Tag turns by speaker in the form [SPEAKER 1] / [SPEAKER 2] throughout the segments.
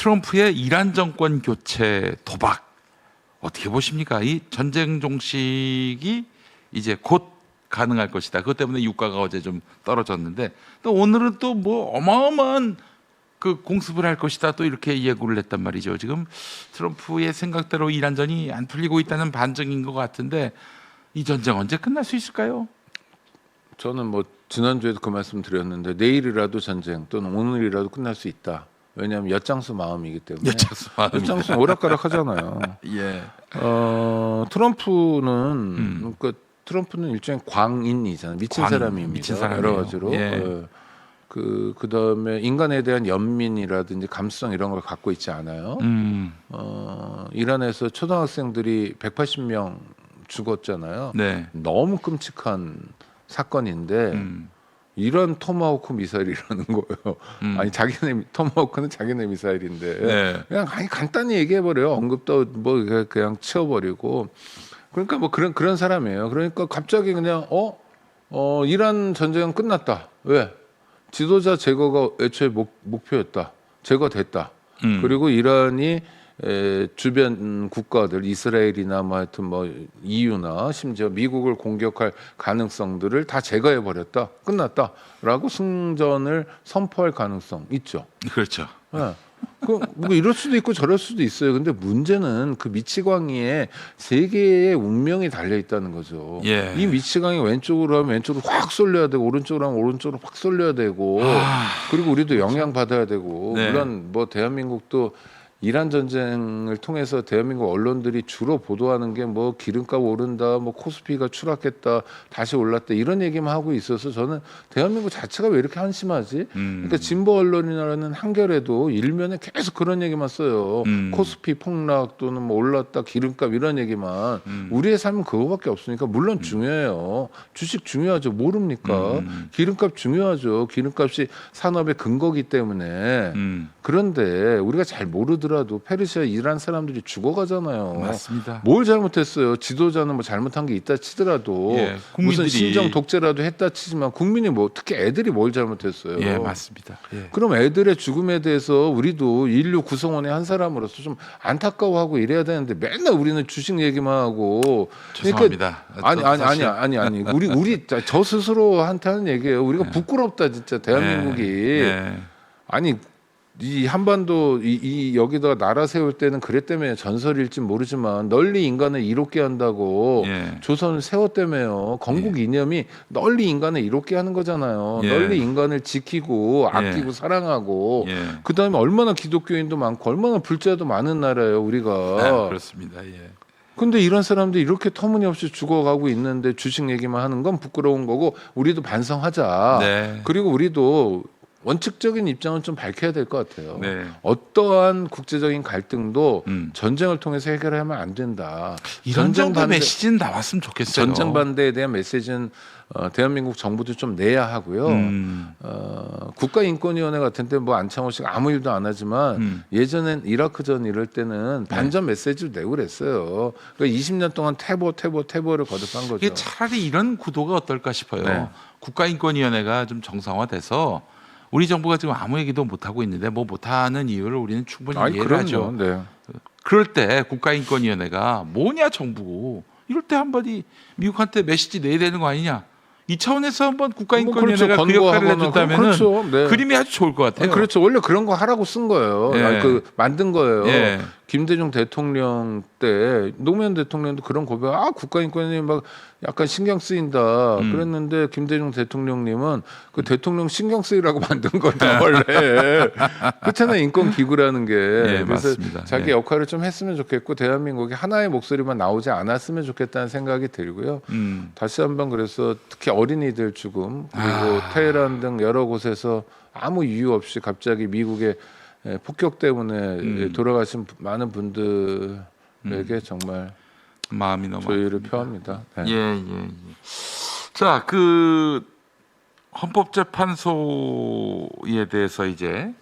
[SPEAKER 1] 트럼프의 이란 정권 교체 도박 어떻게 보십니까? 이 전쟁 종식이 이제 곧 가능할 것이다. 그것 때문에 유가가 어제 좀 떨어졌는데 또 오늘은 또 뭐 어마어마한 그 공습을 할 것이다. 또 이렇게 예고를 했단 말이죠. 지금 트럼프의 생각대로 이란전이 안 풀리고 있다는 반증인 것 같은데 이 전쟁 언제 끝날 수 있을까요?
[SPEAKER 2] 저는 뭐 지난주에도 그 말씀 드렸는데 내일이라도 전쟁 또는 오늘이라도 끝날 수 있다. 왜냐하면 엿장수 마음이기 때문에. 엿장수 오락가락 하잖아요.
[SPEAKER 1] 예.
[SPEAKER 2] 트럼프는 그러니까 트럼프는 일종의 광인이잖아요. 미친 사람입니다.
[SPEAKER 1] 미친 사람이에요.
[SPEAKER 2] 여러 가지로.
[SPEAKER 1] 예.
[SPEAKER 2] 그다음에 인간에 대한 연민이라든지 감수성 이런 걸 갖고 있지 않아요. 이란에서 초등학생들이 180명 죽었잖아요.
[SPEAKER 1] 네.
[SPEAKER 2] 너무 끔찍한 사건인데 이런 토마호크 미사일이라는 거예요. 아니 자기네 토마호크는 자기네 미사일인데
[SPEAKER 1] 네.
[SPEAKER 2] 그냥 간단히 얘기해 버려요. 언급도 뭐 그냥 치워버리고 그러니까 뭐 그런 사람이에요. 그러니까 갑자기 그냥 이란 전쟁은 끝났다. 왜? 지도자 제거가 애초에 목표였다. 제거됐다. 그리고 이란이 주변 국가들 이스라엘이나 뭐 하여튼 뭐 EU나 심지어 미국을 공격할 가능성들을 다 제거해 버렸다. 끝났다라고 승전을 선포할 가능성 있죠.
[SPEAKER 1] 그렇죠.
[SPEAKER 2] 네. 뭐 이럴 수도 있고 저럴 수도 있어요. 근데 문제는 그 미치광이에 세계의 운명이 달려 있다는 거죠.
[SPEAKER 1] 예.
[SPEAKER 2] 이 미치광이 왼쪽으로 하면 왼쪽으로 확 쏠려야 되고 오른쪽으로 하면 오른쪽으로 확 쏠려야 되고 그리고 우리도 영향 받아야 되고
[SPEAKER 1] 네.
[SPEAKER 2] 물론 뭐 대한민국도 이란 전쟁을 통해서 대한민국 언론들이 주로 보도하는 게 뭐 기름값 오른다, 뭐 코스피가 추락했다, 다시 올랐다 이런 얘기만 하고 있어서 저는 대한민국 자체가 왜 이렇게 한심하지? 그러니까 진보 언론이라는 한겨레도 일면에 계속 그런 얘기만 써요. 코스피 폭락 또는 뭐 올랐다, 기름값 이런 얘기만. 우리의 삶은 그거밖에 없으니까 물론 중요해요. 주식 중요하죠. 모릅니까? 기름값 중요하죠. 기름값이 산업의 근거기 때문에. 그런데 우리가 잘 모르더라도 페르시아 이란 사람들이 죽어가잖아요.
[SPEAKER 1] 맞습니다.
[SPEAKER 2] 뭘 잘못했어요? 지도자는 뭐 잘못한 게 있다 치더라도
[SPEAKER 1] 예,
[SPEAKER 2] 무슨
[SPEAKER 1] 국민들이-
[SPEAKER 2] 신정 독재라도 했다 치지만 국민이 뭐 특히 애들이 뭘 잘못했어요?
[SPEAKER 1] 예, 맞습니다. 예.
[SPEAKER 2] 그럼 애들의 죽음에 대해서 우리도 인류 구성원의 한 사람으로서 좀 안타까워하고 이래야 되는데 맨날 우리는 주식 얘기만 하고
[SPEAKER 1] 죄송합니다.
[SPEAKER 2] 아니 우리 저 스스로한테 하는 얘기예요. 우리가 부끄럽다 진짜 대한민국이
[SPEAKER 1] 예.
[SPEAKER 2] 아니 이 한반도 이 여기다가 나라 세울 때는 그랬다며요. 전설일지 모르지만 널리 인간을 이롭게 한다고
[SPEAKER 1] 예.
[SPEAKER 2] 조선을 세웠다며요. 건국 이념이 널리 인간을 이롭게 하는 거잖아요.
[SPEAKER 1] 예.
[SPEAKER 2] 널리 인간을 지키고 아끼고 사랑하고
[SPEAKER 1] 예.
[SPEAKER 2] 그다음에 얼마나 기독교인도 많고 얼마나 불자도 많은 나라예요. 우리가.
[SPEAKER 1] 아, 그렇습니다. 예.
[SPEAKER 2] 근데 이런 사람들이 이렇게 터무니없이 죽어가고 있는데 주식 얘기만 하는 건 부끄러운 거고 우리도 반성하자.
[SPEAKER 1] 네.
[SPEAKER 2] 그리고 우리도 원칙적인 입장은 좀 밝혀야 될 것 같아요.
[SPEAKER 1] 네.
[SPEAKER 2] 어떠한 국제적인 갈등도
[SPEAKER 1] 음.
[SPEAKER 2] 전쟁을 통해서 해결하면 안 된다.
[SPEAKER 1] 이런 정도 메시지는 나왔으면 좋겠어요.
[SPEAKER 2] 전쟁 반대에 대한 메시지는 대한민국 정부도 좀 내야 하고요. 국가인권위원회 같은데 뭐 안창호 씨가 아무 일도 안 하지만 예전엔 이라크전 이럴 때는 반전 메시지를 내고 그랬어요. 그러니까 20년 동안 태보를 거듭한 거죠.
[SPEAKER 1] 이게 차라리 이런 구도가 어떨까 싶어요.
[SPEAKER 2] 네.
[SPEAKER 1] 국가인권위원회가 좀 정상화돼서 우리 정부가 지금 아무 얘기도 못 하고 있는데 뭐 못하는 이유를 우리는 충분히 이해를 하죠.
[SPEAKER 2] 네.
[SPEAKER 1] 그럴 때 국가인권위원회가 뭐냐 정부고 이럴 때 한마디 미국한테 메시지 내야 되는 거 아니냐. 이 차원에서 한번 국가인권위원회가
[SPEAKER 2] 그렇죠.
[SPEAKER 1] 그 역할을
[SPEAKER 2] 권고하거나
[SPEAKER 1] 해줬다면
[SPEAKER 2] 그렇죠. 네.
[SPEAKER 1] 그림이 아주 좋을 것 같아요.
[SPEAKER 2] 그렇죠. 원래 그런 거 하라고 쓴 거예요.
[SPEAKER 1] 예.
[SPEAKER 2] 만든 거예요.
[SPEAKER 1] 예.
[SPEAKER 2] 김대중 대통령 때 노무현 대통령도 그런 고백, 국가인권위 막 약간 신경 쓰인다 그랬는데 김대중 대통령님은 그 대통령 신경 쓰이라고 만든 거다 원래. 그렇잖아요. 인권 기구라는 게.
[SPEAKER 1] 예,
[SPEAKER 2] 그래서
[SPEAKER 1] 맞습니다.
[SPEAKER 2] 자기
[SPEAKER 1] 예.
[SPEAKER 2] 역할을 좀 했으면 좋겠고 대한민국이 하나의 목소리만 나오지 않았으면 좋겠다는 생각이 들고요. 다시 한번 그래서 특히 어린이들 죽음 그리고 테헤란 등 여러 곳에서 아무 이유 없이 갑자기 미국의 폭격 때문에 돌아가신 많은 분들에게 정말
[SPEAKER 1] 마음이 너무
[SPEAKER 2] 조의를 표합니다. 네.
[SPEAKER 1] 예. 자, 그 헌법재판소에 대해서 이제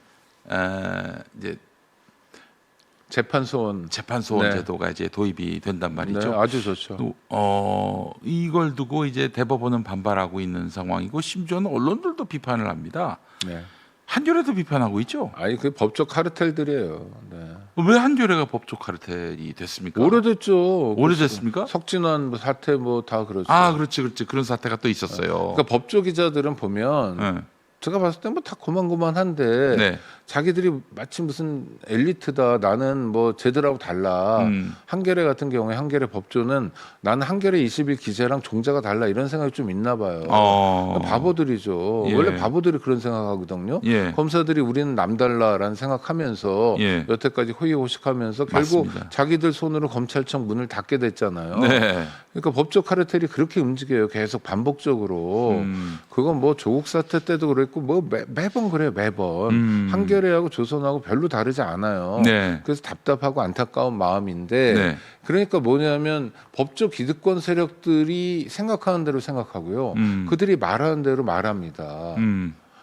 [SPEAKER 2] 재판소원
[SPEAKER 1] 재판소원
[SPEAKER 2] 네.
[SPEAKER 1] 제도가 이제 도입이 된단 말이죠.
[SPEAKER 2] 네, 아주 좋죠.
[SPEAKER 1] 또, 이걸 두고 이제 대법원은 반발하고 있는 상황이고 심지어는 언론들도 비판을 합니다.
[SPEAKER 2] 네.
[SPEAKER 1] 한겨레도 비판하고 있죠.
[SPEAKER 2] 아니 그 법적 카르텔들이에요. 네.
[SPEAKER 1] 왜 한겨레가 법적 카르텔이 됐습니까?
[SPEAKER 2] 오래됐죠.
[SPEAKER 1] 오래됐습니까?
[SPEAKER 2] 석진환 뭐 사태 뭐 다 그렇죠.
[SPEAKER 1] 아, 그렇지, 그렇지. 그런 사태가 또 있었어요.
[SPEAKER 2] 그러니까 법조 기자들은 보면
[SPEAKER 1] 네.
[SPEAKER 2] 제가 봤을 때 뭐 다 고만고만한데
[SPEAKER 1] 네.
[SPEAKER 2] 자기들이 마치 무슨 엘리트다 나는 뭐 쟤들하고 달라 한겨레 같은 경우에 한겨레 법조는 나는 한겨레 20일 기자랑 종자가 달라 이런 생각이 좀 있나 봐요. 바보들이죠.
[SPEAKER 1] 예.
[SPEAKER 2] 원래 바보들이 그런 생각하거든요.
[SPEAKER 1] 예.
[SPEAKER 2] 검사들이 우리는 남달라라는 생각하면서
[SPEAKER 1] 예.
[SPEAKER 2] 여태까지 호의호식하면서 결국
[SPEAKER 1] 맞습니다.
[SPEAKER 2] 자기들 손으로 검찰청 문을 닫게 됐잖아요.
[SPEAKER 1] 네.
[SPEAKER 2] 그러니까 법적 카르텔이 그렇게 움직여요. 계속 반복적으로. 그건 뭐 조국 사태 때도 그랬고 뭐 매번 그래요. 매번. 한겨레하고 조선하고 별로 다르지 않아요.
[SPEAKER 1] 네.
[SPEAKER 2] 그래서 답답하고 안타까운 마음인데
[SPEAKER 1] 네.
[SPEAKER 2] 그러니까 뭐냐면 법적 기득권 세력들이 생각하는 대로 생각하고요. 그들이 말하는 대로 말합니다.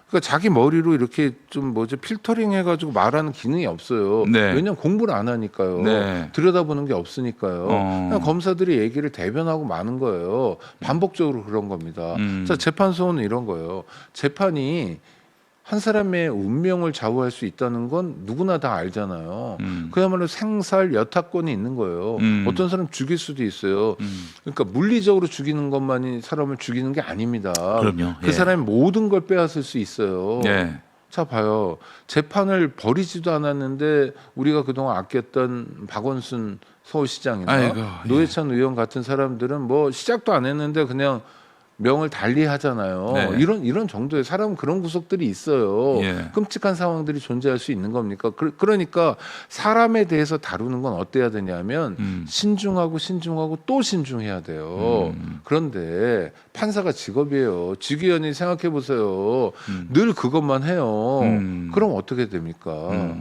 [SPEAKER 2] 그러니까 자기 머리로 이렇게 좀 뭐죠 필터링 해가지고 말하는 기능이 없어요.
[SPEAKER 1] 네.
[SPEAKER 2] 왜냐하면 공부를 안 하니까요.
[SPEAKER 1] 네.
[SPEAKER 2] 들여다보는 게 없으니까요. 그냥 검사들이 얘기를 대변하고 마는 거예요. 반복적으로 그런 겁니다. 자, 재판소는 이런 거예요. 재판이 한 사람의 운명을 좌우할 수 있다는 건 누구나 다 알잖아요. 그야말로 생살 여타권이 있는 거예요. 어떤 사람 죽일 수도 있어요. 그러니까 물리적으로 죽이는 것만이 사람을 죽이는 게 아닙니다.
[SPEAKER 1] 그럼요.
[SPEAKER 2] 그
[SPEAKER 1] 예.
[SPEAKER 2] 사람의 모든 걸 빼앗을 수 있어요.
[SPEAKER 1] 예.
[SPEAKER 2] 자 봐요. 재판을 벌이지도 않았는데 우리가 그동안 아꼈던 박원순 서울시장이나
[SPEAKER 1] 아이고, 예.
[SPEAKER 2] 노회찬 의원 같은 사람들은 뭐 시작도 안 했는데 그냥 명을 달리 하잖아요.
[SPEAKER 1] 네.
[SPEAKER 2] 이런 정도의 사람은 그런 구석들이 있어요.
[SPEAKER 1] 예.
[SPEAKER 2] 끔찍한 상황들이 존재할 수 있는 겁니까? 그러니까 사람에 대해서 다루는 건 어때야 되냐면 신중하고 또 신중해야 돼요. 그런데 판사가 직업이에요. 직위원이 생각해 보세요. 늘 그것만 해요. 그럼 어떻게 됩니까?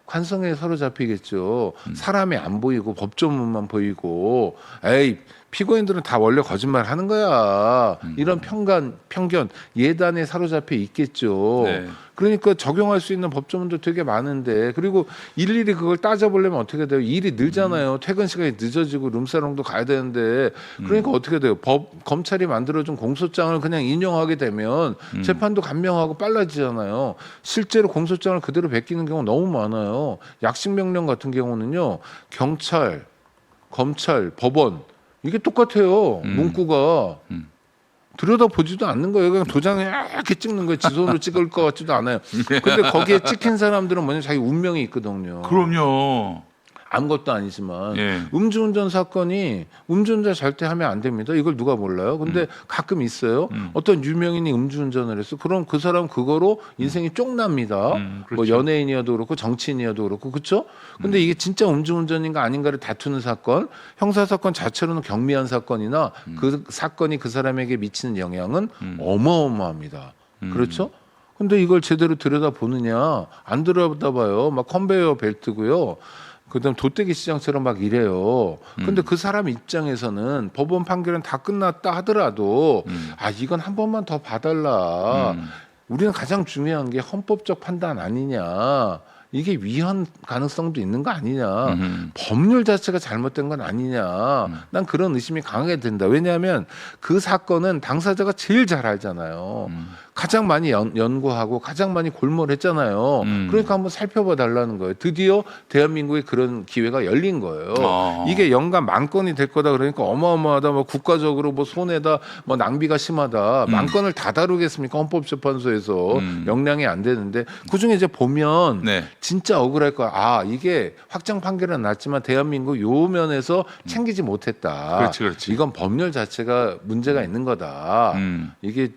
[SPEAKER 2] 관성에 사로잡히겠죠. 사람이 안 보이고 법조문만 보이고 에이 피고인들은 다 원래 거짓말 하는 거야. 이런 편견, 예단에 사로잡혀 있겠죠.
[SPEAKER 1] 네.
[SPEAKER 2] 그러니까 적용할 수 있는 법조문도 되게 많은데 그리고 일일이 그걸 따져보려면 어떻게 돼요? 일이 늘잖아요. 퇴근 시간이 늦어지고 룸사롱도 가야 되는데 그러니까 어떻게 돼요? 검찰이 만들어준 공소장을 그냥 인용하게 되면 재판도 간명하고 빨라지잖아요. 실제로 공소장을 그대로 베끼는 경우 너무 많아요. 약식명령 같은 경우는요. 경찰, 검찰, 법원 이게 똑같아요. 문구가 들여다보지도 않는 거예요. 그냥 도장에 이렇게 찍는 거예요. 지손으로 찍을 것 같지도 않아요. 근데 거기에 찍힌 사람들은 뭐냐 자기 운명이 있거든요.
[SPEAKER 1] 그럼요.
[SPEAKER 2] 아무것도 아니지만
[SPEAKER 1] 예.
[SPEAKER 2] 음주운전 사건이 음주운전 잘 때 하면 안 됩니다. 이걸 누가 몰라요? 근데 가끔 있어요. 어떤 유명인이 음주운전을 했어. 그럼 그 사람 그거로 인생이 쫑납니다. 뭐
[SPEAKER 1] 그렇죠.
[SPEAKER 2] 연예인이어도 그렇고 정치인이어도 그렇고 그렇죠? 근데 이게 진짜 음주운전인가 아닌가를 다투는 사건, 형사 사건 자체로는 경미한 사건이나 그 사건이 그 사람에게 미치는 영향은 어마어마합니다. 그렇죠? 근데 이걸 제대로 들여다보느냐? 안 들여다봐요. 막 컨베이어 벨트고요. 그다음 돗대기 시장처럼 막 이래요. 근데 그 사람 입장에서는 법원 판결은 다 끝났다 하더라도 아 이건 한 번만 더 봐달라. 우리는 가장 중요한 게 헌법적 판단 아니냐. 이게 위헌 가능성도 있는 거 아니냐. 법률 자체가 잘못된 건 아니냐. 난 그런 의심이 강하게 된다. 왜냐하면 그 사건은 당사자가 제일 잘 알잖아요. 가장 많이 연구하고 가장 많이 골몰했잖아요. 그러니까 한번 살펴봐 달라는 거예요. 드디어 대한민국에 그런 기회가 열린 거예요. 이게 연간 10,000건이 될 거다 그러니까 어마어마하다. 뭐 국가적으로 뭐 손해다. 뭐 낭비가 심하다. 10,000건을 다 다루겠습니까? 헌법재판소에서 역량이 안 되는데 그중에 이제 보면
[SPEAKER 1] 네.
[SPEAKER 2] 진짜 억울할 거야. 아 이게 확정 판결은 났지만 대한민국 요 면에서 챙기지 못했다.
[SPEAKER 1] 그렇지.
[SPEAKER 2] 이건 법률 자체가 문제가 있는 거다. 이게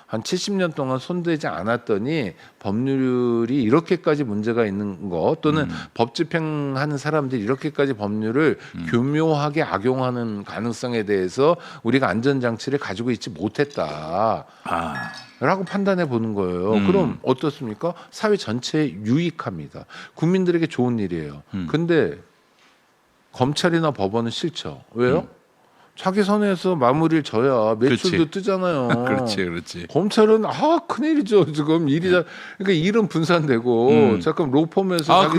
[SPEAKER 2] 한 70년 동안 손대지 않았더니 법률이 이렇게까지 문제가 있는 거 또는 법 집행하는 사람들이 이렇게까지 법률을 교묘하게 악용하는 가능성에 대해서 우리가 안전장치를 가지고 있지 못했다. 라고 판단해 보는 거예요. 그럼 어떻습니까? 사회 전체에 유익합니다. 국민들에게 좋은 일이에요. 근데 검찰이나 법원은 싫죠. 왜요? 자기 선에서 마무리를 져야 매출도
[SPEAKER 1] 그렇지.
[SPEAKER 2] 뜨잖아요.
[SPEAKER 1] 그렇지.
[SPEAKER 2] 검찰은 큰일이죠. 지금 그러니까 일은 분산되고 잠깐 로펌에서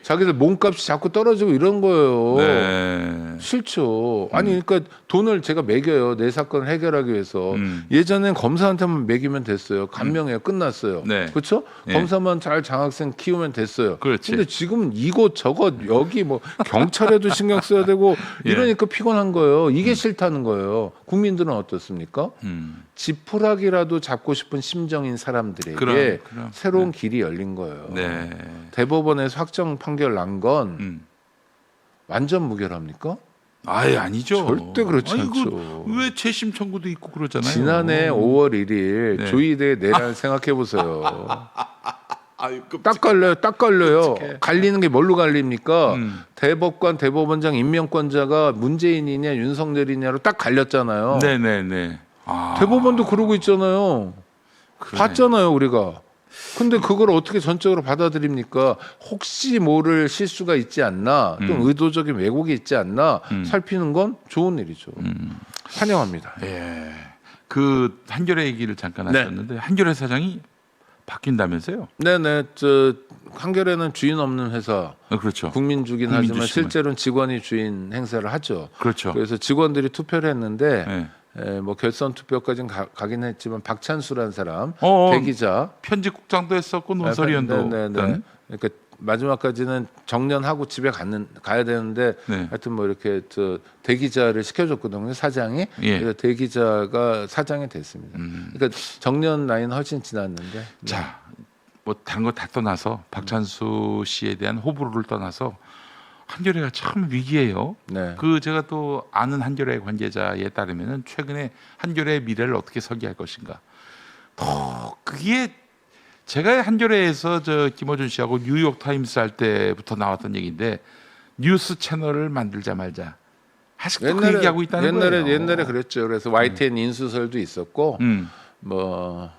[SPEAKER 2] 자기들 몸값이 자꾸 떨어지고 이런 거예요.
[SPEAKER 1] 네.
[SPEAKER 2] 싫죠. 아니 그러니까 돈을 제가 매겨요. 내 사건을 해결하기 위해서. 예전엔 검사한테만 매기면 됐어요. 감명해요. 끝났어요.
[SPEAKER 1] 네.
[SPEAKER 2] 그렇죠?
[SPEAKER 1] 네.
[SPEAKER 2] 검사만 잘 장학생 키우면 됐어요.
[SPEAKER 1] 그렇지.
[SPEAKER 2] 근데 지금 이곳 저곳 여기 뭐 경찰에도 신경 써야 되고
[SPEAKER 1] 예.
[SPEAKER 2] 이러니까 피곤한 거예요. 이게 싫다는 거예요. 국민들은 어떻습니까? 지푸라기라도 잡고 싶은 심정인 사람들에게
[SPEAKER 1] 그럼.
[SPEAKER 2] 새로운 길이 열린 거예요.
[SPEAKER 1] 네.
[SPEAKER 2] 대법원에서 확정 판결 난 건 완전 무결합니까?
[SPEAKER 1] 아예 아니죠.
[SPEAKER 2] 절대 그렇지
[SPEAKER 1] 아니,
[SPEAKER 2] 않죠.
[SPEAKER 1] 왜 재심 청구도 있고 그러잖아요.
[SPEAKER 2] 지난해 5월 1일
[SPEAKER 1] 네.
[SPEAKER 2] 조의대 내란 생각해 보세요.
[SPEAKER 1] 아유,
[SPEAKER 2] 딱 걸려요.
[SPEAKER 1] 끔찍해.
[SPEAKER 2] 갈리는 게 뭘로 갈립니까?
[SPEAKER 1] 음.
[SPEAKER 2] 대법관, 대법원장 임명권자가 문재인이냐 윤석열이냐로 딱 갈렸잖아요.
[SPEAKER 1] 네네네.
[SPEAKER 2] 대법원도 그러고 있잖아요.
[SPEAKER 1] 그러네.
[SPEAKER 2] 봤잖아요, 우리가. 근데 그걸 어떻게 전적으로 받아들입니까? 혹시 모를 실수가 있지 않나, 또 의도적인 왜곡이 있지 않나 살피는 건 좋은 일이죠. 환영합니다.
[SPEAKER 1] 예. 그 한겨레 얘기를 잠깐
[SPEAKER 2] 네.
[SPEAKER 1] 하셨는데 한겨레 사장이 바뀐다면서요?
[SPEAKER 2] 네네, 한겨레는 주인 없는 회사,
[SPEAKER 1] 그렇죠.
[SPEAKER 2] 국민주긴
[SPEAKER 1] 국민주
[SPEAKER 2] 하지만
[SPEAKER 1] 신문.
[SPEAKER 2] 실제로는 직원이 주인 행세를 하죠.
[SPEAKER 1] 그렇죠.
[SPEAKER 2] 그래서 직원들이 투표를 했는데
[SPEAKER 1] 예.
[SPEAKER 2] 뭐 결선 투표까지는 가긴 했지만 박찬수라는 사람 대기자
[SPEAKER 1] 편집국장도 했었고 논설위원도
[SPEAKER 2] 네네네. 그러니까 마지막까지는 정년하고 집에 가야 되는데
[SPEAKER 1] 네.
[SPEAKER 2] 하여튼 뭐 이렇게 대기자를 시켜줬거든요 사장이.
[SPEAKER 1] 예.
[SPEAKER 2] 그래서 대기자가 사장이 됐습니다. 그러니까 정년 나이는 훨씬 지났는데.
[SPEAKER 1] 자, 뭐 다른 거 다 떠나서 박찬수 씨에 대한 호불호를 떠나서 한겨레가 참 위기예요.
[SPEAKER 2] 네.
[SPEAKER 1] 그 제가 또 아는 한겨레 관계자에 따르면은 최근에 한겨레의 미래를 어떻게 설계할 것인가. 그게 제가 한겨레에서 김어준 씨하고 뉴욕 타임스 할 때부터 나왔던 얘기인데 뉴스 채널을 만들자 말자. 아직도 그 얘기하고 있다는 거예요.
[SPEAKER 2] 옛날에 그랬죠. 그래서 YTN 인수설도 있었고 뭐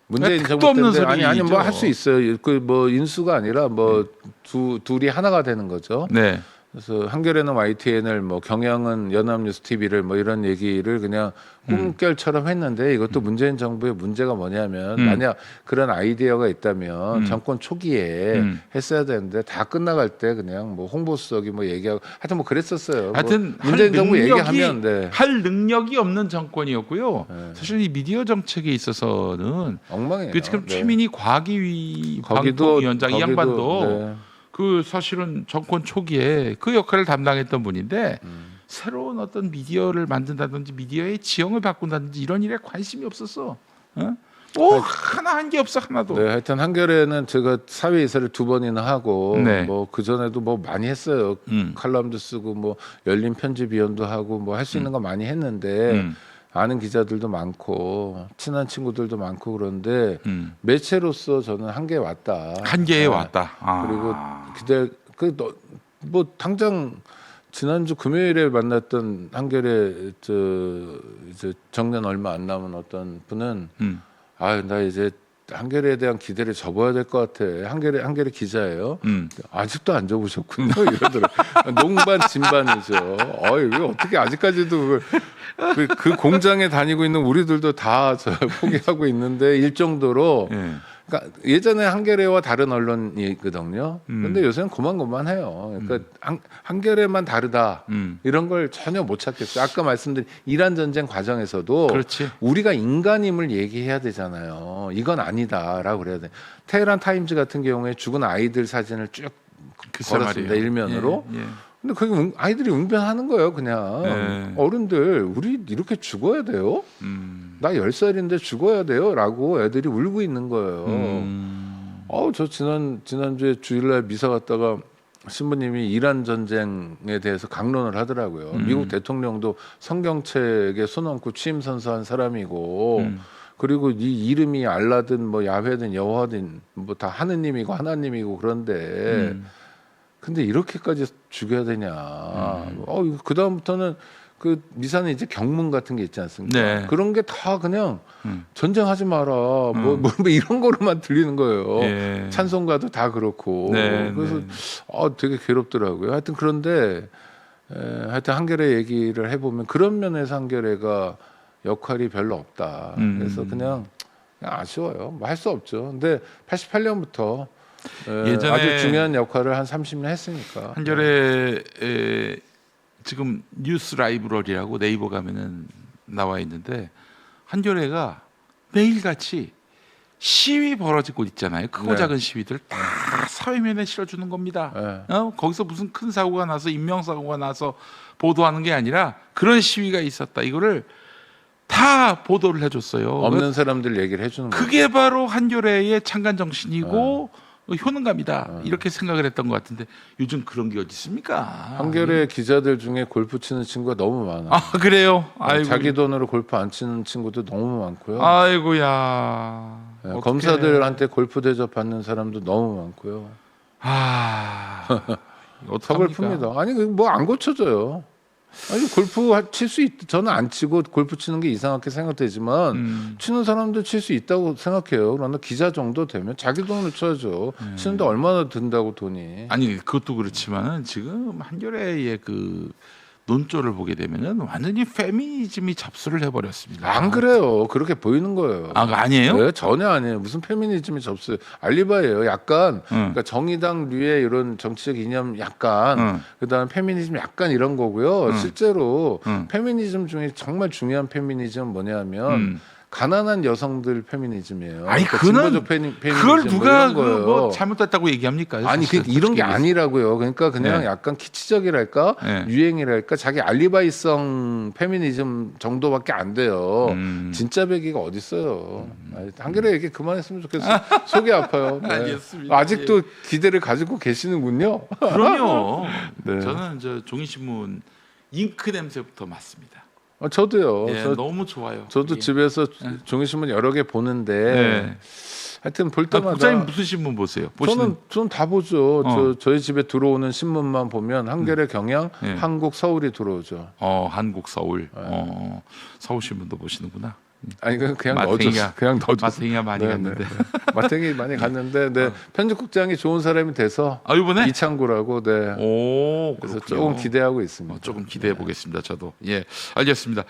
[SPEAKER 2] 문재인
[SPEAKER 1] 택도
[SPEAKER 2] 정부
[SPEAKER 1] 없는
[SPEAKER 2] 때인데 아니 뭐
[SPEAKER 1] 소리죠.
[SPEAKER 2] 할 수 있어요. 그 뭐 인수가 아니라 뭐 둘이 하나가 되는 거죠.
[SPEAKER 1] 네.
[SPEAKER 2] 그래서 한겨레는 YTN을 뭐 경향은 연합뉴스 TV를 뭐 이런 얘기를 그냥 꿈결처럼 했는데 이것도 문재인 정부의 문제가 뭐냐면 만약 그런 아이디어가 있다면 정권 초기에 했어야 되는데 다 끝나갈 때 그냥 뭐 홍보수석이 뭐 얘기하고 하여튼 뭐 그랬었어요.
[SPEAKER 1] 하여튼
[SPEAKER 2] 뭐 문재인 정부 얘기하면 네.
[SPEAKER 1] 할 능력이 없는 정권이었고요.
[SPEAKER 2] 네.
[SPEAKER 1] 사실 이 미디어 정책에 있어서는
[SPEAKER 2] 엉망이에요.
[SPEAKER 1] 그 지금
[SPEAKER 2] 네.
[SPEAKER 1] 최민희 과기위원장 이 양반도
[SPEAKER 2] 네.
[SPEAKER 1] 그 사실은 정권 초기에 그 역할을 담당했던 분인데 새로운 어떤 미디어를 만든다든지 미디어의 지형을 바꾼다든지 이런 일에 관심이 없었어. 어? 뭐 하나 한 게 없어 하나도.
[SPEAKER 2] 네, 하여튼 한겨레는 제가 사회 이사를 2번이나 하고
[SPEAKER 1] 네.
[SPEAKER 2] 뭐 그 전에도 뭐 많이 했어요. 칼럼도 쓰고 뭐 열린 편집위원도 하고 뭐 할 수 있는 거 많이 했는데 아는 기자들도 많고 친한 친구들도 많고 그런데 매체로서 저는 한계에 왔다.
[SPEAKER 1] 한계에
[SPEAKER 2] 네.
[SPEAKER 1] 왔다.
[SPEAKER 2] 그리고 뭐 당장 지난주 금요일에 만났던 한겨레 이제 정년 얼마 안 남은 어떤 분은 나 이제 한겨레에 대한 기대를 접어야 될 것 같아. 한겨레 기자예요. 아직도 안 접으셨군요. 이러더라고요. 농반 진반이죠. 왜 어떻게 아직까지도 그 공장에 다니고 있는 우리들도 다 포기하고 있는데 일 정도로.
[SPEAKER 1] 예.
[SPEAKER 2] 그러니까 예전에 한겨레와 다른 언론이거든요. 근데 요새는 고만고만해요. 그러니까 한겨레만 다르다 이런 걸 전혀 못 찾겠어요. 아까 말씀드린 이란 전쟁 과정에서도
[SPEAKER 1] 그렇지.
[SPEAKER 2] 우리가 인간임을 얘기해야 되잖아요. 이건 아니다라고 그래야 돼. 테헤란 타임즈 같은 경우에 죽은 아이들 사진을 쭉
[SPEAKER 1] 글쎄
[SPEAKER 2] 걸었습니다.
[SPEAKER 1] 말이에요.
[SPEAKER 2] 일면으로.
[SPEAKER 1] 예, 예.
[SPEAKER 2] 근데 그게 아이들이 웅변하는 거예요. 그냥
[SPEAKER 1] 네.
[SPEAKER 2] 어른들 우리 이렇게 죽어야 돼요? 나 10살인데 죽어야 돼요? 라고 애들이 울고 있는 거예요. 저 지난주에 주일날 미사 갔다가 신부님이 이란 전쟁에 대해서 강론을 하더라고요. 미국 대통령도 성경책에 손 얹고 취임 선서한 사람이고 그리고 이 이름이 알라든 뭐 야훼든 여호와든 뭐 다 하느님이고 하나님이고 그런데 근데 이렇게까지 죽여야 되냐? 그 다음부터는 그 미사는 이제 경문 같은 게 있지 않습니까?
[SPEAKER 1] 네.
[SPEAKER 2] 그런 게 다 그냥 전쟁하지 마라 뭐 이런 거로만 들리는 거예요.
[SPEAKER 1] 예.
[SPEAKER 2] 찬송가도 다 그렇고
[SPEAKER 1] 네,
[SPEAKER 2] 그래서
[SPEAKER 1] 네.
[SPEAKER 2] 되게 괴롭더라고요. 하여튼 그런데 하여튼 한겨레 얘기를 해보면 그런 면에서 한겨레가 역할이 별로 없다. 그래서 그냥 아쉬워요. 뭐 할 수 없죠. 근데 88년부터
[SPEAKER 1] 예전에
[SPEAKER 2] 아주 중요한 역할을 한 30년 했으니까.
[SPEAKER 1] 한겨레 지금 뉴스 라이브러리라고 네이버 가면은 나와 있는데 한겨레가 매일같이 시위 벌어지고 있잖아요. 크고
[SPEAKER 2] 네.
[SPEAKER 1] 작은 시위들 다 사회면에 실어주는 겁니다.
[SPEAKER 2] 네.
[SPEAKER 1] 거기서 무슨 큰 사고가 나서 인명사고가 나서 보도하는 게 아니라 그런 시위가 있었다. 이거를 다 보도를 해줬어요.
[SPEAKER 2] 없는 사람들 얘기를 해주는 거예요.
[SPEAKER 1] 그게 바로 한겨레의 창간 정신이고 효능감이다. 이렇게 생각을 했던 것 같은데 요즘 그런 게 어디 있습니까?
[SPEAKER 2] 한겨레 기자들 중에 골프 치는 친구가 너무 많아요.
[SPEAKER 1] 아 그래요? 아이고.
[SPEAKER 2] 자기 돈으로 골프 안 치는 친구도 너무 많고요.
[SPEAKER 1] 아이고야.
[SPEAKER 2] 네,
[SPEAKER 1] 어떡해.
[SPEAKER 2] 검사들한테 골프 대접 받는 사람도 너무 많고요. 서글픕니다. 아니 뭐 안 고쳐져요. 아니 골프 칠 수 저는 안 치고 골프 치는 게 이상하게 생각되지만 치는 사람도 칠 수 있다고 생각해요. 그러나 기자 정도 되면 자기 돈으로 쳐야죠. 치는데 얼마나 든다고 돈이.
[SPEAKER 1] 아니 그것도 그렇지만은 지금 한겨레의 그 논조를 보게 되면은 완전히 페미니즘이 접수를 해버렸습니다.
[SPEAKER 2] 안 그래요. 그렇게 보이는 거예요.
[SPEAKER 1] 아 아니에요?
[SPEAKER 2] 네, 전혀 아니에요. 무슨 페미니즘이 접수 알리바예요. 약간 그러니까 정의당류의 이런 정치적 이념 약간 그다음 페미니즘 약간 이런 거고요. 실제로 페미니즘 중에 정말 중요한 페미니즘은 뭐냐면 가난한 여성들 페미니즘이에요.
[SPEAKER 1] 아니
[SPEAKER 2] 그러니까
[SPEAKER 1] 그는
[SPEAKER 2] 진보적 페미니즘
[SPEAKER 1] 그걸 누가
[SPEAKER 2] 뭐 이런 거예요.
[SPEAKER 1] 뭐 잘못됐다고 얘기합니까?
[SPEAKER 2] 아니
[SPEAKER 1] 사실,
[SPEAKER 2] 이런 게
[SPEAKER 1] 솔직히 얘기해서.
[SPEAKER 2] 아니라고요. 그러니까 그냥
[SPEAKER 1] 네.
[SPEAKER 2] 약간 키치적이랄까
[SPEAKER 1] 네.
[SPEAKER 2] 유행이랄까 자기 알리바이성 페미니즘 정도밖에 안 돼요. 진짜 배기가 어디 있어요. 한겨레 얘기 그만했으면 좋겠어요. 속이 아파요. 네.
[SPEAKER 1] 알겠습니다.
[SPEAKER 2] 아직도 기대를 가지고 계시는군요.
[SPEAKER 1] 그럼요.
[SPEAKER 2] 네.
[SPEAKER 1] 저는 저 종이신문 잉크 냄새부터 맡습니다.
[SPEAKER 2] 저도요.
[SPEAKER 1] 예, 너무 좋아요.
[SPEAKER 2] 저도
[SPEAKER 1] 그게.
[SPEAKER 2] 집에서 종이신문 여러 개 보는데
[SPEAKER 1] 네.
[SPEAKER 2] 하여튼 볼
[SPEAKER 1] 아,
[SPEAKER 2] 때마다
[SPEAKER 1] 국장님 무슨 신문 보세요? 보시는
[SPEAKER 2] 저는 다 보죠.
[SPEAKER 1] 어.
[SPEAKER 2] 저희 집에 들어오는 신문만 보면 한겨레 경향,
[SPEAKER 1] 네.
[SPEAKER 2] 한국, 서울이 들어오죠.
[SPEAKER 1] 한국 서울 서울 신문도 보시는구나.
[SPEAKER 2] 아니 그냥
[SPEAKER 1] 마탱이가-
[SPEAKER 2] 넣어줬어. 그냥 넣어줬어.
[SPEAKER 1] 마탱이가 많이
[SPEAKER 2] 네,
[SPEAKER 1] 갔는데.
[SPEAKER 2] 네, 네. 마탱이 많이 갔는데, 네. 편집국장이 좋은 사람이 돼서
[SPEAKER 1] 아 이번에
[SPEAKER 2] 이창구라고, 네.
[SPEAKER 1] 오
[SPEAKER 2] 그래서
[SPEAKER 1] 그렇군요.
[SPEAKER 2] 조금 기대하고 있습니다.
[SPEAKER 1] 조금 기대해 보겠습니다. 저도 예 알겠습니다.